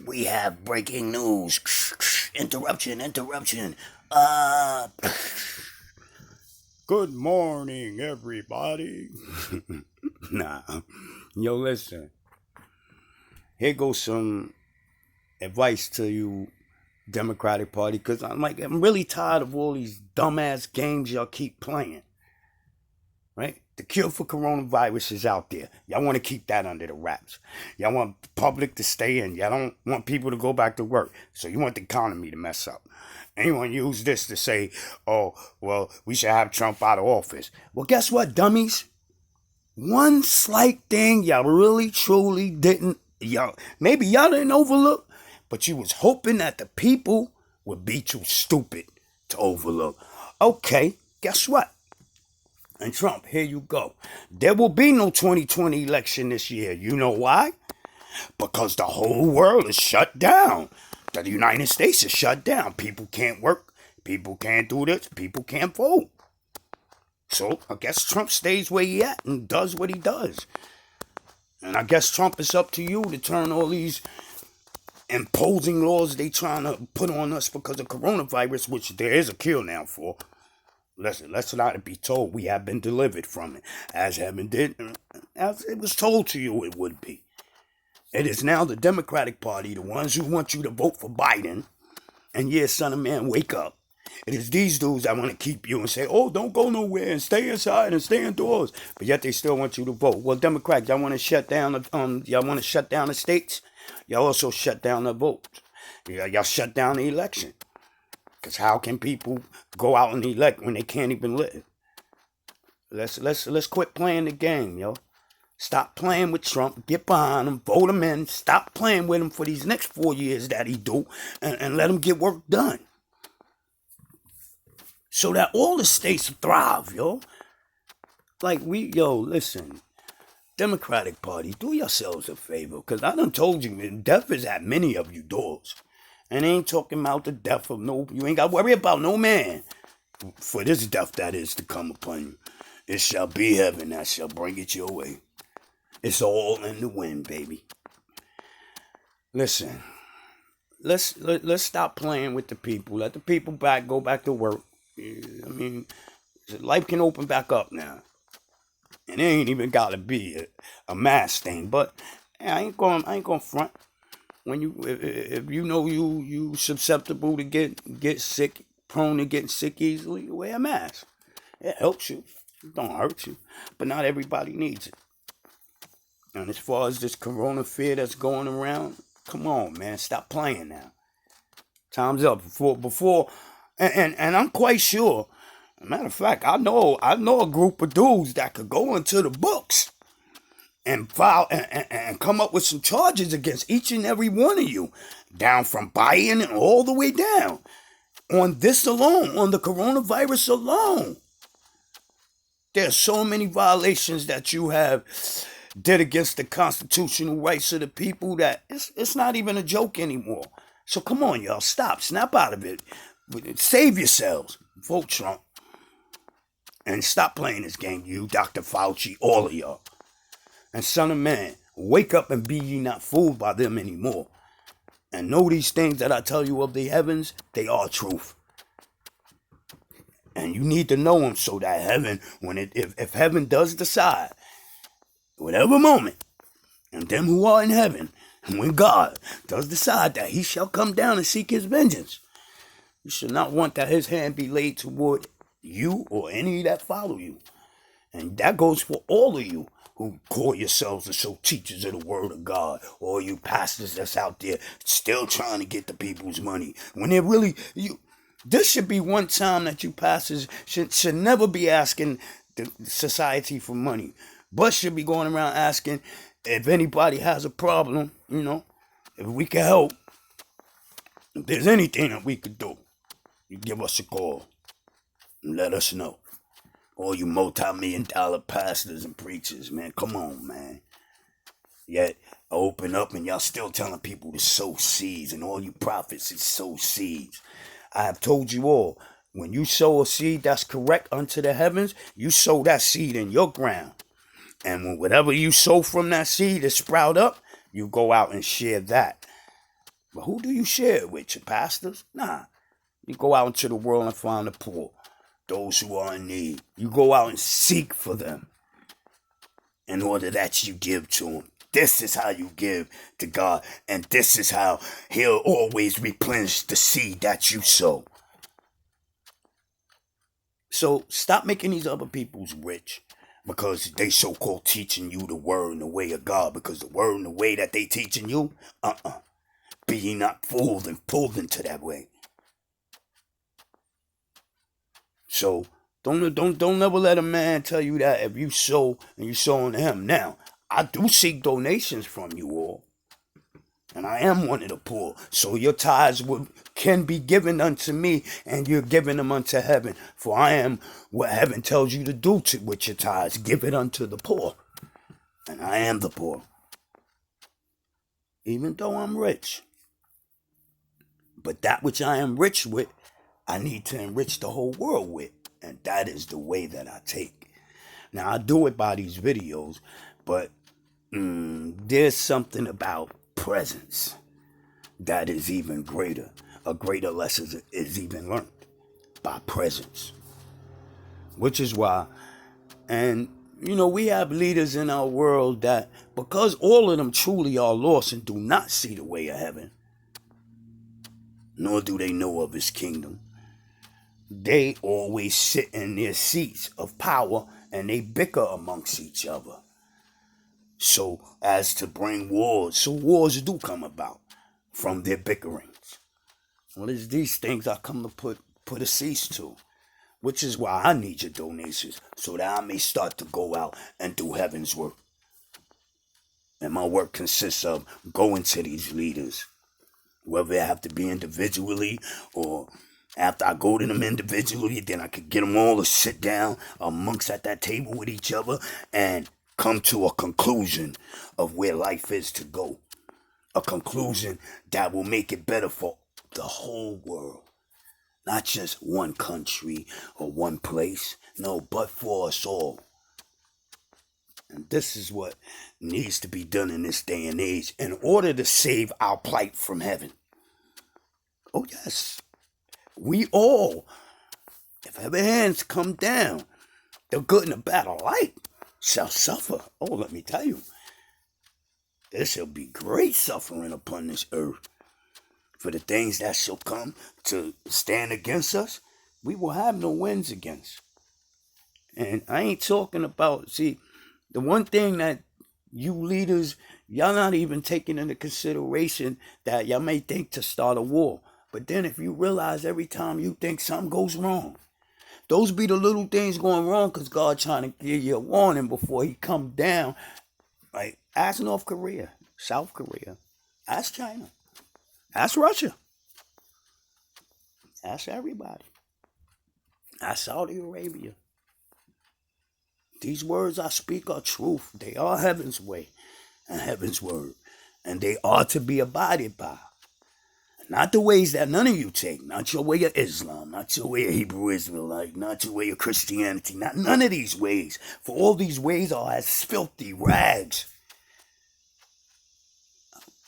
We have breaking news. Interruption. Good morning, everybody. Nah. Yo, listen. Here goes some advice to you, Democratic Party, because I'm really tired of all these dumbass games y'all keep playing. Right? The cure for coronavirus is out there. Y'all want to keep that under the wraps. Y'all want the public to stay in. Y'all don't want people to go back to work. So you want the economy to mess up. Anyone use this to say, oh, well, we should have Trump out of office. Well, guess what, dummies? One slight thing y'all really, truly didn't, maybe y'all didn't overlook, but you was hoping that the people would be too stupid to overlook. Okay, guess what? And Trump, here you go. There will be no 2020 election this year. You know why? Because the whole world is shut down. The United States is shut down. People can't work. People can't do this. People can't vote. So I guess Trump stays where he at and does what he does. And I guess Trump, it's up to you to turn all these imposing laws they trying to put on us because of coronavirus, which there is a cure now for. Let's not be told we have been delivered from it, as heaven did, as it was told to you it would be. It is now the Democratic Party, the ones who want you to vote for Biden, and yes, son of man, wake up. It is these dudes that want to keep you and say, oh, don't go nowhere and stay inside and stay indoors, but yet they still want you to vote. Well, Democrats, y'all want to shut down the states. Y'all also shut down the votes. Y'all shut down the election. Because how can people go out and elect when they can't even live? Let's quit playing the game, yo. Stop playing with Trump. Get behind him. Vote him in. Stop playing with him for these next 4 years that he do. And let him get work done. So that all the states thrive, yo. Listen. Democratic Party, do yourselves a favor. Because I done told you, death is at many of you doors. And I ain't talking about the death of you ain't got to worry about no man. For this death that is to come upon you. It shall be heaven that shall bring it your way. It's all in the wind, baby. Listen, let's stop playing with the people. Let the people go back to work. I mean, life can open back up now. And it ain't even got to be a mass thing. But I ain't going front. When if you know you susceptible to get sick, prone to getting sick easily, wear a mask. It helps you. It don't hurt you. But not everybody needs it. And as far as this corona fear that's going around, come on, man, stop playing now. Time's up. Before and I'm quite sure. As a matter of fact, I know a group of dudes that could go into the books and file and come up with some charges against each and every one of you, down from Biden and all the way down. On this alone, on the coronavirus alone. There's so many violations that you have did against the constitutional rights of the people that it's not even a joke anymore. So come on, y'all, stop, snap out of it. Save yourselves. Vote Trump. And stop playing this game, you, Dr. Fauci, all of y'all. And son of man, wake up and be ye not fooled by them anymore. And know these things that I tell you of the heavens, they are truth. And you need to know them so that heaven, if heaven does decide, whatever moment, and them who are in heaven, and when God does decide that he shall come down and seek his vengeance, you should not want that his hand be laid toward you or any that follow you. And that goes for all of you who call yourselves the so teachers of the word of God, or you pastors that's out there still trying to get the people's money. When they're really, this should be one time that you pastors should never be asking the society for money, but should be going around asking if anybody has a problem, if we can help, if there's anything that we could do, you give us a call and let us know. All you multi-million-dollar pastors and preachers, man, come on, man. Yet, open up and y'all still telling people to sow seeds, and all you prophets is sow seeds. I have told you all, when you sow a seed that's correct unto the heavens, you sow that seed in your ground. And when whatever you sow from that seed is sprout up, you go out and share that. But who do you share it with? Your pastors? Nah. You go out into the world and find the poor, those who are in need. You go out and seek for them in order that you give to them. This is how you give to God, and this is how He'll always replenish the seed that you sow. So stop making these other peoples rich because they so-called teaching you the word and the way of God, because the word and the way that they teaching you, be ye not fooled and pulled into that way. So don't never let a man tell you that if you sow and you sow into him. Now, I do seek donations from you all. And I am one of the poor. So your tithes can be given unto me, and you're giving them unto heaven. For I am what heaven tells you to do with your tithes. Give it unto the poor. And I am the poor. Even though I'm rich. But that which I am rich with, I need to enrich the whole world with. And that is the way that I take. Now, I do it by these videos, but there's something about presence that is even greater. A greater lesson is even learned by presence. Which is why, and we have leaders in our world that, because all of them truly are lost and do not see the way of heaven, nor do they know of his kingdom, they always sit in their seats of power and they bicker amongst each other. So as to bring wars. So wars do come about from their bickerings. Well, it's these things I come to put a cease to. Which is why I need your donations, so that I may start to go out and do heaven's work. And my work consists of going to these leaders, whether it have to be individually or after I go to them individually, then I could get them all to sit down amongst at that table with each other and come to a conclusion of where life is to go. A conclusion that will make it better for the whole world. Not just one country or one place. No, but for us all. And this is what needs to be done in this day and age in order to save our plight from heaven. Oh, yes. We all, if ever hands come down, the good and the bad alike shall suffer. Oh, let me tell you, there shall be great suffering upon this earth. For the things that shall come to stand against us, we will have no wins against. And I ain't talking about, see, the one thing that you leaders, y'all not even taking into consideration that y'all may think to start a war. But then if you realize every time you think something goes wrong, those be the little things going wrong because God trying to give you a warning before he come down. Like, ask North Korea, South Korea, ask China, ask Russia, ask everybody, ask Saudi Arabia. These words I speak are truth. They are heaven's way and heaven's word. And they are to be abided by. Not the ways that none of you take. Not your way of Islam. Not your way of Hebrew Israelite. Not your way of Christianity. Not none of these ways. For all these ways are as filthy rags.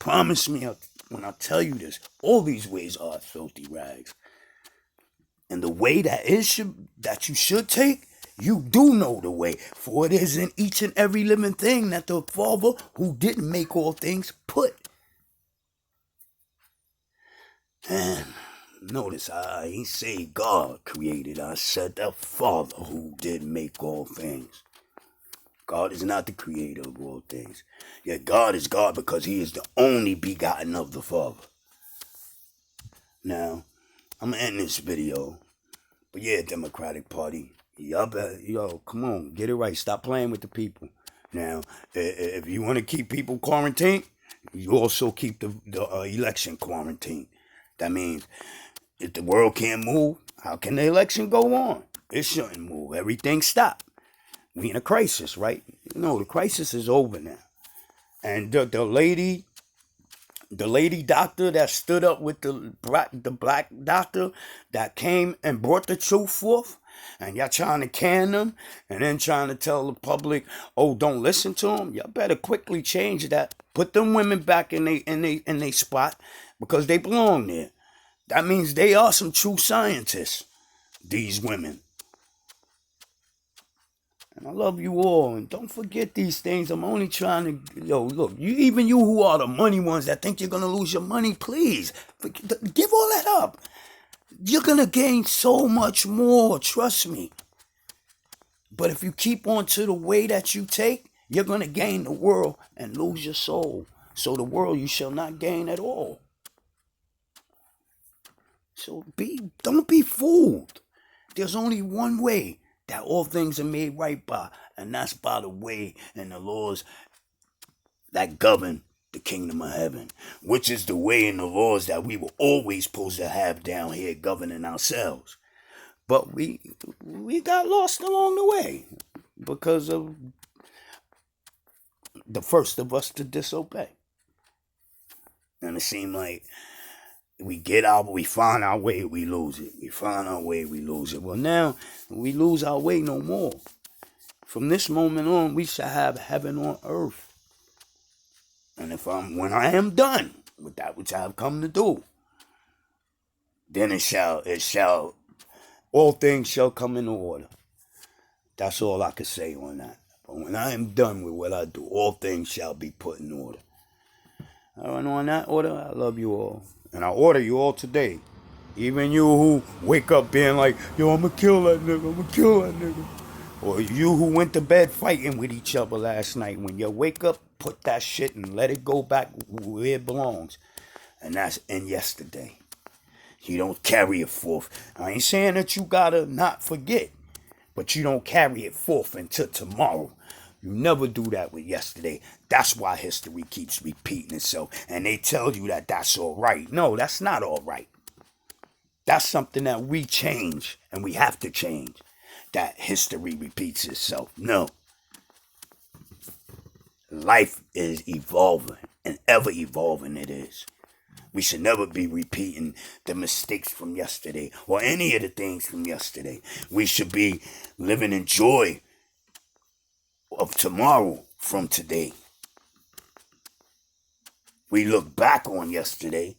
Promise me when I tell you this. All these ways are as filthy rags. And the way that you should take, you do know the way. For it is in each and every living thing that the Father, who didn't make all things, put. And notice I ain't say God created. I said the Father who did make all things. God is not the creator of all things. Yet God is God because he is the only begotten of the Father. Now, I'm going to end this video. But yeah, Democratic Party. Yo, come on, get it right. Stop playing with the people. Now, if you want to keep people quarantined, you also keep the election quarantined. That means if the world can't move, how can the election go on? It shouldn't move. Everything stopped. We in a crisis, right? No, the crisis is over now. And the lady doctor that stood up with the black doctor that came and brought the truth forth, and y'all trying to can them, and then trying to tell the public, oh, don't listen to them. Y'all better quickly change that. Put them women back in they spot, because they belong there. That means they are some true scientists, these women. And I love you all, and don't forget these things. I'm only trying to, look, even you who are the money ones that think you're going to lose your money, please, give all that up. You're going to gain so much more, trust me. But if you keep on to the way that you take, you're going to gain the world and lose your soul. So the world you shall not gain at all. So don't be fooled. There's only one way that all things are made right by, and that's by the way and the laws that govern the kingdom of heaven, which is the way and the laws that we were always supposed to have down here governing ourselves. But we got lost along the way because of the first of us to disobey. And it seemed like we find our way, we lose it. We find our way, we lose it. Well, now we lose our way no more. From this moment on, we shall have heaven on earth. And when I am done with that which I have come to do, then all things shall come into order. That's all I can say on that. But when I am done with what I do, all things shall be put in order. And on that order, I love you all. And I order you all today. Even you who wake up being like, yo, I'm going to kill that nigga. Or you who went to bed fighting with each other last night. When you wake up, put that shit and let it go back where it belongs. And that's in yesterday. You don't carry it forth. I ain't saying that you gotta not forget, but you don't carry it forth until tomorrow. You never do that with yesterday. That's why history keeps repeating itself. And they tell you that that's all right. No, that's not all right. That's something that we change, and we have to change. That history repeats itself. No. Life is evolving, and ever evolving it is. We should never be repeating the mistakes from yesterday or any of the things from yesterday. We should be living in joy of tomorrow from today. We look back on yesterday